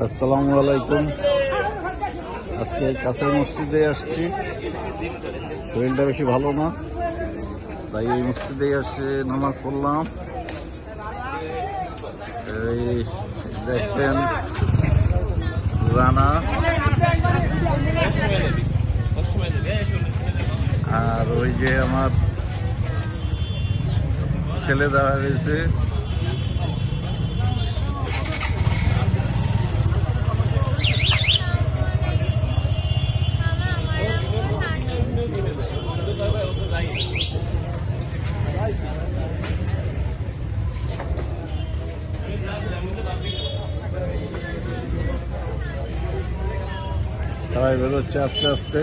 আসসালামু আলাইকুম। আজকে কাছের মসজিদে আসছি, শরীরটা বেশি ভালো না, তাই এই মসজিদে এসে নামাজ পড়লাম। এই দেখতেন রানা আর ওই যে আমার ছেলে দাঁড়া রয়েছে। সবাই বেরোচ্ছে আস্তে আস্তে।